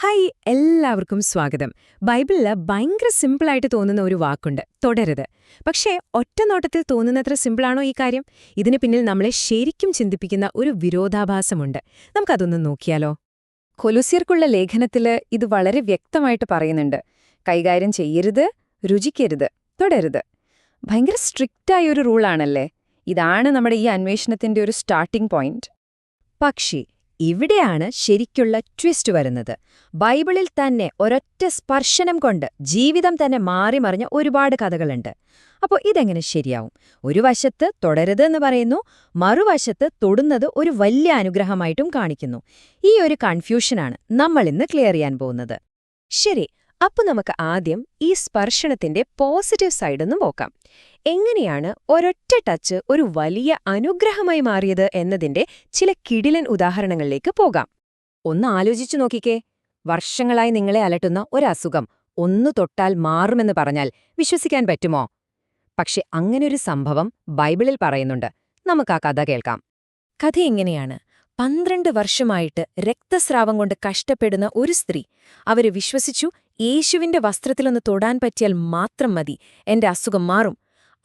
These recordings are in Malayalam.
ഹായ് എല്ലാവർക്കും സ്വാഗതം. ബൈബിളില് ഭയങ്കര സിമ്പിളായിട്ട് തോന്നുന്ന ഒരു വാക്കുണ്ട്, തുടരുത്. പക്ഷേ ഒറ്റനോട്ടത്തിൽ തോന്നുന്നത്ര സിമ്പിളാണോ ഈ കാര്യം? ഇതിന് പിന്നിൽ നമ്മളെ ശരിക്കും ചിന്തിപ്പിക്കുന്ന ഒരു വിരോധാഭാസമുണ്ട്. നമുക്കതൊന്ന് നോക്കിയാലോ? കൊലോസ്യർക്കുള്ള ലേഖനത്തില് ഇത് വളരെ വ്യക്തമായിട്ട് പറയുന്നുണ്ട്. കൈകാര്യം ചെയ്യരുത്, രുചിക്കരുത്, തുടരുത്. ഭയങ്കര സ്ട്രിക്റ്റായ ഒരു റൂളാണല്ലേ? ഇതാണ് നമ്മുടെ ഈ അന്വേഷണത്തിന്റെ ഒരു സ്റ്റാർട്ടിംഗ് പോയിന്റ്. പക്ഷേ ഇവിടെയാണ് ശരിക്കുള്ള ട്വിസ്റ്റ് വരുന്നത്. ബൈബിളിൽ തന്നെ ഒരൊറ്റ സ്പർശനം കൊണ്ട് ജീവിതം തന്നെ മാറിമറിഞ്ഞ ഒരുപാട് കഥകളുണ്ട്. അപ്പോൾ ഇതെങ്ങനെ ശരിയാവും? ഒരു വശത്ത് തുടരുത് എന്ന് പറയുന്നു, മറുവശത്ത് തൊടുന്നത് ഒരു വലിയ അനുഗ്രഹമായിട്ടും കാണിക്കുന്നു. ഈ ഒരു കൺഫ്യൂഷനാണ് നമ്മളിന്ന് ക്ലിയർ ചെയ്യാൻ പോകുന്നത്. ശരി, അപ്പോൾ നമുക്ക് ആദ്യം ഈ സ്പർശനത്തിന്റെ പോസിറ്റീവ് സൈഡൊന്ന് നോക്കാം. എങ്ങനെയാണ് ഒരൊറ്റ ടച്ച് ഒരു വലിയ അനുഗ്രഹമായി മാറിയത് എന്നതിന്റെ ചില കിടിലൻ ഉദാഹരണങ്ങളിലേക്ക് പോകാം. ഒന്ന് ആലോചിച്ചു നോക്കിക്കേ. വർഷങ്ങളായി നിങ്ങളെ അലട്ടുന്ന ഒരസുഖം ഒന്നു തൊട്ടാൽ മാറുമെന്ന് പറഞ്ഞാൽ വിശ്വസിക്കാൻ പറ്റുമോ? പക്ഷെ അങ്ങനൊരു സംഭവം ബൈബിളിൽ പറയുന്നുണ്ട്. നമുക്ക് ആ കഥ കേൾക്കാം. കഥ എങ്ങനെയാണ്? 12 വർഷമായിട്ട് രക്തസ്രാവം കൊണ്ട് കഷ്ടപ്പെടുന്ന ഒരു സ്ത്രീ. അവര് വിശ്വസിച്ചു, യേശുവിന്റെ വസ്ത്രത്തിലൊന്ന് തൊടാൻ പറ്റിയാൽ മാത്രം മതി, എന്റെ അസുഖം മാറും.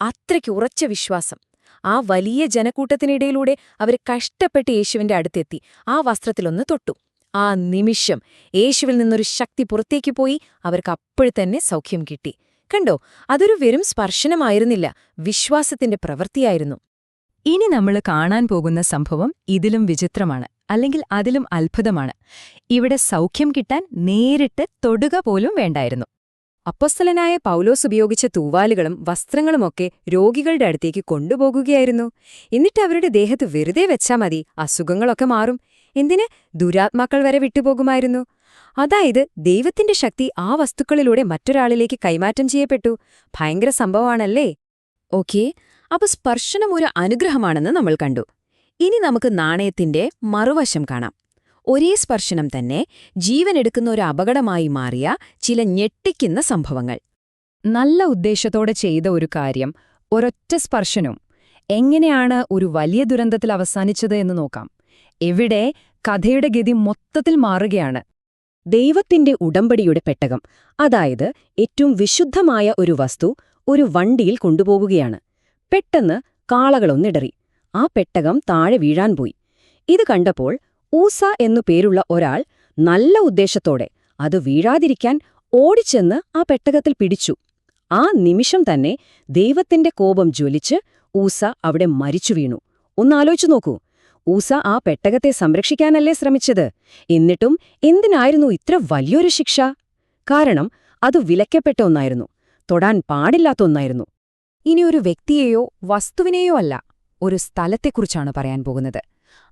അത്രയ്ക്ക് ഉറച്ച വിശ്വാസം. ആ വലിയ ജനക്കൂട്ടത്തിനിടയിലൂടെ അവര് കഷ്ടപ്പെട്ട് യേശുവിന്റെ അടുത്തെത്തി ആ വസ്ത്രത്തിലൊന്ന് തൊട്ടു. ആ നിമിഷം യേശുവിൽ നിന്നൊരു ശക്തി പുറത്തേക്ക് പോയി. അവർക്ക് അപ്പോഴത്തന്നെ സൗഖ്യം കിട്ടി. കണ്ടോ, അതൊരു വെറും സ്പർശനമായിരുന്നില്ല, വിശ്വാസത്തിന്റെ പ്രവൃത്തിയായിരുന്നു. ഇനി നമ്മൾ കാണാൻ പോകുന്ന സംഭവം ഇതിലും വിചിത്രമാണ്, അല്ലെങ്കിൽ അതിലും അത്ഭുതമാണ്. ഇവിടെ സൗഖ്യം കിട്ടാൻ നേരിട്ട് തൊടുക പോലും വേണ്ടായിരുന്നു. അപ്പോസ്തലനായ പൗലോസ് ഉപയോഗിച്ച തൂവാലുകളും വസ്ത്രങ്ങളുമൊക്കെ രോഗികളുടെ അടുത്തേക്ക് കൊണ്ടുപോകുകയായിരുന്നു. എന്നിട്ട് അവരുടെ ദേഹത്ത് വെറുതെ വെച്ചാൽ മതി, അസുഖങ്ങളൊക്കെ മാറും. എന്തിന്? ദുരാത്മാക്കൾ വരെ വിട്ടുപോകുമായിരുന്നു. അതായത് ദൈവത്തിന്റെ ശക്തി ആ വസ്തുക്കളിലൂടെ മറ്റൊരാളിലേക്ക് കൈമാറ്റം ചെയ്യപ്പെട്ടു. ഭയങ്കര സംഭവമാണല്ലേ? ഓക്കേ, അപ്പൊ സ്പർശനം ഒരു അനുഗ്രഹമാണെന്ന് നമ്മൾ കണ്ടു. ഇനി നമുക്ക് നാണയത്തിന്റെ മറുവശം കാണാം. ഒരേ സ്പർശനം തന്നെ ജീവനെടുക്കുന്ന ഒരു അപകടമായി മാറിയ ചില ഞെട്ടിക്കുന്ന സംഭവങ്ങൾ. നല്ല ഉദ്ദേശത്തോടെ ചെയ്ത ഒരു കാര്യം, ഒരൊറ്റ സ്പർശനവും എങ്ങനെയാണ് ഒരു വലിയ ദുരന്തത്തിൽ അവസാനിച്ചത് എന്ന് നോക്കാം. എവിടെ കഥയുടെ ഗതി മൊത്തത്തിൽ മാറുകയാണ്. ദൈവത്തിന്റെ ഉടമ്പടിയുടെ പെട്ടകം, അതായത് ഏറ്റവും വിശുദ്ധമായ ഒരു വസ്തു, ഒരു വണ്ടിയിൽ കൊണ്ടുപോവുകയാണ്. പെട്ടെന്ന് കാളകളൊന്നിടറി. ആ പെട്ടകം താഴെ വീഴാൻ പോയി. ഇത് കണ്ടപ്പോൾ ഊസ എന്നു പേരുള്ള ഒരാൾ നല്ല ഉദ്ദേശത്തോടെ അത് വീഴാതിരിക്കാൻ ഓടിച്ചെന്ന് ആ പെട്ടകത്തിൽ പിടിച്ചു. ആ നിമിഷം തന്നെ ദൈവത്തിന്റെ കോപം ജ്വലിച്ച് ഊസ അവിടെ മരിച്ചു വീണു. ഒന്നാലോചിച്ചു നോക്കൂ. ഊസ ആ പെട്ടകത്തെ സംരക്ഷിക്കാനല്ലേ ശ്രമിച്ചത്? എന്നിട്ടും എന്തിനായിരുന്നു ഇത്ര വലിയൊരു ശിക്ഷ? കാരണം അത് വിലക്കപ്പെട്ട ഒന്നായിരുന്നു, തൊടാൻ പാടില്ലാത്ത ഒന്നായിരുന്നു. ഇനി ഒരു വ്യക്തിയെയോ വസ്തുവിനെയോ അല്ല, ഒരു സ്ഥലത്തെക്കുറിച്ചാണ് പറയാൻ പോകുന്നത്.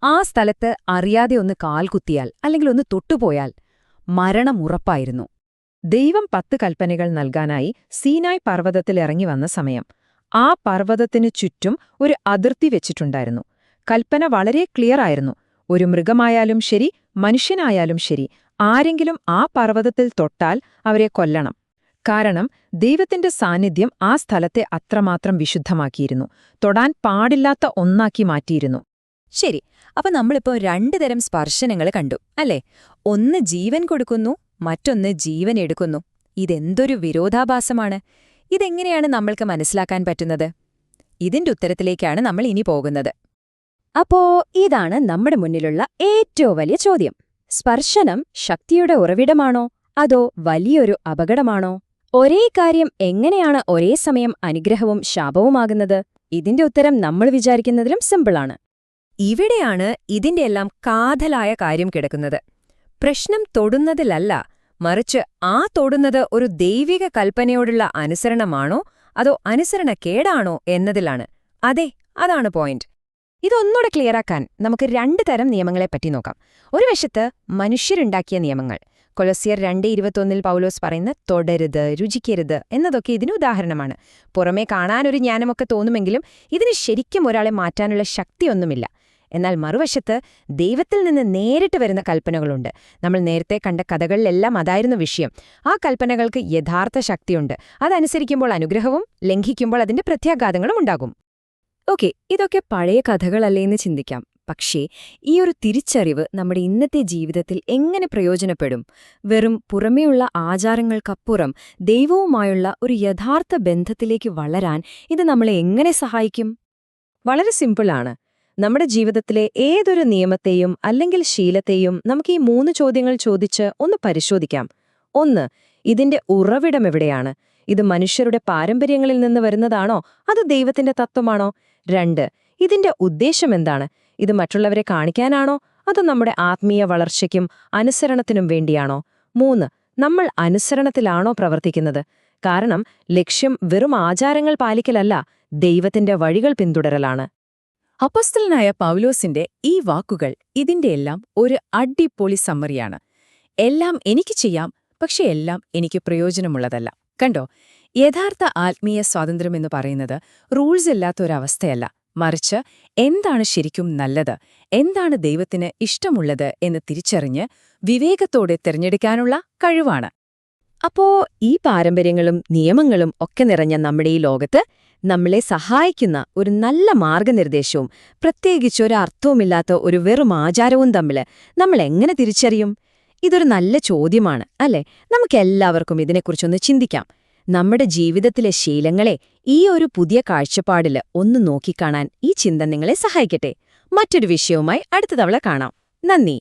ആ സ്ഥലത്ത് അറിയാതെ ഒന്ന് കാൽകുത്തിയാൽ അല്ലെങ്കിൽ ഒന്ന് തൊട്ടുപോയാൽ മരണം ഉറപ്പായിരുന്നു. ദൈവം 10 കൽപ്പനകൾ നൽകാനായി സീനായ് പർവ്വതത്തിൽ ഇറങ്ങി വന്ന സമയം ആ പർവ്വതത്തിനു ചുറ്റും ഒരു അതിർത്തി വെച്ചിട്ടുണ്ടായിരുന്നു. കൽപ്പന വളരെ ക്ലിയർ ആയിരുന്നു. ഒരു മൃഗമായാലും ശരി, മനുഷ്യനായാലും ശരി, ആരെങ്കിലും ആ പർവ്വതത്തിൽ തൊട്ടാൽ അവരെ കൊല്ലണം. കാരണം ദൈവത്തിന്റെ സാന്നിധ്യം ആ സ്ഥലത്തെ അത്രമാത്രം വിശുദ്ധമാക്കിയിരുന്നു, തൊടാൻ പാടില്ലാത്ത ഒന്നാക്കി മാറ്റിയിരുന്നു. ശരി, അപ്പൊ നമ്മളിപ്പോ 2 തരം സ്പർശനങ്ങൾ കണ്ടു, അല്ലേ? ഒന്ന് ജീവൻ കൊടുക്കുന്നു, മറ്റൊന്ന് ജീവൻ എടുക്കുന്നു. ഇതെന്തൊരു വിരോധാഭാസമാണ്! ഇതെങ്ങനെയാണ് നമ്മൾക്ക് മനസ്സിലാക്കാൻ പറ്റുന്നത്? ഇതിന്റെ ഉത്തരത്തിലേക്കാണ് നമ്മൾ ഇനി പോകുന്നത്. അപ്പോ ഇതാണ് നമ്മുടെ മുന്നിലുള്ള ഏറ്റവും വലിയ ചോദ്യം. സ്പർശനം ശക്തിയുടെ ഉറവിടമാണോ, അതോ വലിയൊരു അപകടമാണോ? ഒരേ കാര്യം എങ്ങനെയാണ് ഒരേ സമയം അനുഗ്രഹവും ശാപവുമാകുന്നത്? ഇതിന്റെ ഉത്തരം നമ്മൾ വിചാരിക്കുന്നതിലും സിമ്പിളാണ്. ഇവിടെയാണ് ഇതിന്റെ എല്ലാം കാതലായ കാര്യം കിടക്കുന്നത്. പ്രശ്നം തൊടുന്നതിലല്ല, മറിച്ച് ആ തൊടുന്നത് ഒരു ദൈവിക കൽപ്പനയോടുള്ള അനുസരണമാണോ അതോ അനുസരണക്കേടാണോ എന്നതിലാണ്. അതെ, അതാണ് പോയിന്റ്. ഇതൊന്നുകൂടെ ക്ലിയറാക്കാൻ നമുക്ക് 2 തരം നിയമങ്ങളെപ്പറ്റി നോക്കാം. ഒരു വശത്ത് മനുഷ്യരുണ്ടാക്കിയ നിയമങ്ങൾ. കൊലോസ്യർ 2:21 പൗലോസ് പറയുന്ന തൊടരുത്, രുചിക്കരുത് എന്നതൊക്കെ ഇതിന് ഉദാഹരണമാണ്. പുറമേ കാണാനൊരു ജ്ഞാനമൊക്കെ തോന്നുമെങ്കിലും ഇതിന് ശരിക്കും ഒരാളെ മാറ്റാനുള്ള ശക്തിയൊന്നുമില്ല. എന്നാൽ മറുവശത്ത് ദൈവത്തിൽ നിന്ന് നേരിട്ട് വരുന്ന കൽപ്പനകളുണ്ട്. നമ്മൾ നേരത്തെ കണ്ട കഥകളിലെല്ലാം അതായിരുന്നു വിഷയം. ആ കൽപ്പനകൾക്ക് യഥാർത്ഥ ശക്തിയുണ്ട്. അതനുസരിക്കുമ്പോൾ അനുഗ്രഹവും, ലംഘിക്കുമ്പോൾ അതിന്റെ പ്രത്യാഘാതങ്ങളും ഉണ്ടാകും. ഓക്കെ, ഇതൊക്കെ പഴയ കഥകളല്ലേന്ന് ചിന്തിക്കാം. പക്ഷേ ഈ ഒരു തിരിച്ചറിവ് നമ്മുടെ ഇന്നത്തെ ജീവിതത്തിൽ എങ്ങനെ പ്രയോജനപ്പെടും? വെറും പുറമേയുള്ള ആചാരങ്ങൾക്കപ്പുറം ദൈവവുമായുള്ള ഒരു യഥാർത്ഥ ബന്ധത്തിലേക്ക് വളരാൻ ഇത് നമ്മളെ എങ്ങനെ സഹായിക്കും? വളരെ സിമ്പിളാണ്. നമ്മുടെ ജീവിതത്തിലെ ഏതൊരു നിയമത്തെയും അല്ലെങ്കിൽ ശീലത്തെയും നമുക്ക് ഈ 3 ചോദ്യങ്ങൾ ചോദിച്ച് ഒന്ന് പരിശോധിക്കാം. 1. ഇതിന്റെ ഉറവിടം എവിടെയാണ്? ഇത് മനുഷ്യരുടെ പാരമ്പര്യങ്ങളിൽ നിന്ന് വരുന്നതാണോ അത് ദൈവത്തിന്റെ തത്വമാണോ? 2. ഇതിന്റെ ഉദ്ദേശം എന്താണ്? ഇത് മറ്റുള്ളവരെ കാണിക്കാനാണോ അതോ നമ്മുടെ ആത്മീയ വളർച്ചയ്ക്കും അനുസരണത്തിനും വേണ്ടിയാണോ? 3. നമ്മൾ അനുസരണത്തിലാണോ പ്രവർത്തിക്കുന്നത്? കാരണം ലക്ഷ്യം വെറും ആചാരങ്ങൾ പാലിക്കലല്ല, ദൈവത്തിന്റെ വഴികൾ പിന്തുടരലാണ്. അപ്പോസ്തലനായ പൗലോസിന്റെ ഈ വാക്കുകൾ ഇതിന്റെയെല്ലാം ഒരു അടിപൊളി സമ്മറിയാണ്. എല്ലാം എനിക്ക് ചെയ്യാം, പക്ഷെ എല്ലാം എനിക്ക് പ്രയോജനമുള്ളതല്ല. കണ്ടോ, യഥാർത്ഥ ആത്മീയ സ്വാതന്ത്ര്യമെന്ന് പറയുന്നത് റൂൾസ് ഇല്ലാത്ത ഒരവസ്ഥയല്ല, മറിച്ച് എന്താണ് ശരിക്കും നല്ലത്, എന്താണ് ദൈവത്തിന് ഇഷ്ടമുള്ളത് എന്ന് തിരിച്ചറിഞ്ഞ് വിവേകത്തോടെ തിരഞ്ഞെടുക്കാനുള്ള കഴിവാണ്. അപ്പോ ഈ പാരമ്പര്യങ്ങളും നിയമങ്ങളും ഒക്കെ നിറഞ്ഞ നമ്മുടെ ഈ ലോകത്ത് നമ്മളെ സഹായിക്കുന്ന ഒരു നല്ല മാർഗനിർദ്ദേശവും പ്രത്യേകിച്ചൊരു അർത്ഥവുമില്ലാത്ത ഒരു വെറും ആചാരവും തമ്മിൽ നമ്മൾ എങ്ങനെ തിരിച്ചറിയും? ഇതൊരു നല്ല ചോദ്യമാണ്, അല്ലേ? നമുക്കെല്ലാവർക്കും ഇതിനെക്കുറിച്ചൊന്ന് ചിന്തിക്കാം. നമ്മുടെ ജീവിതത്തിലെ ശീലങ്ങളെ ഈ ഒരു പുതിയ കാഴ്ചപ്പാടില് ഒന്ന് നോക്കിക്കാണാൻ ഈ ചിന്ത നിങ്ങളെ സഹായിക്കട്ടെ. മറ്റൊരു വിഷയവുമായി അടുത്ത തവണ കാണാം. നന്ദി.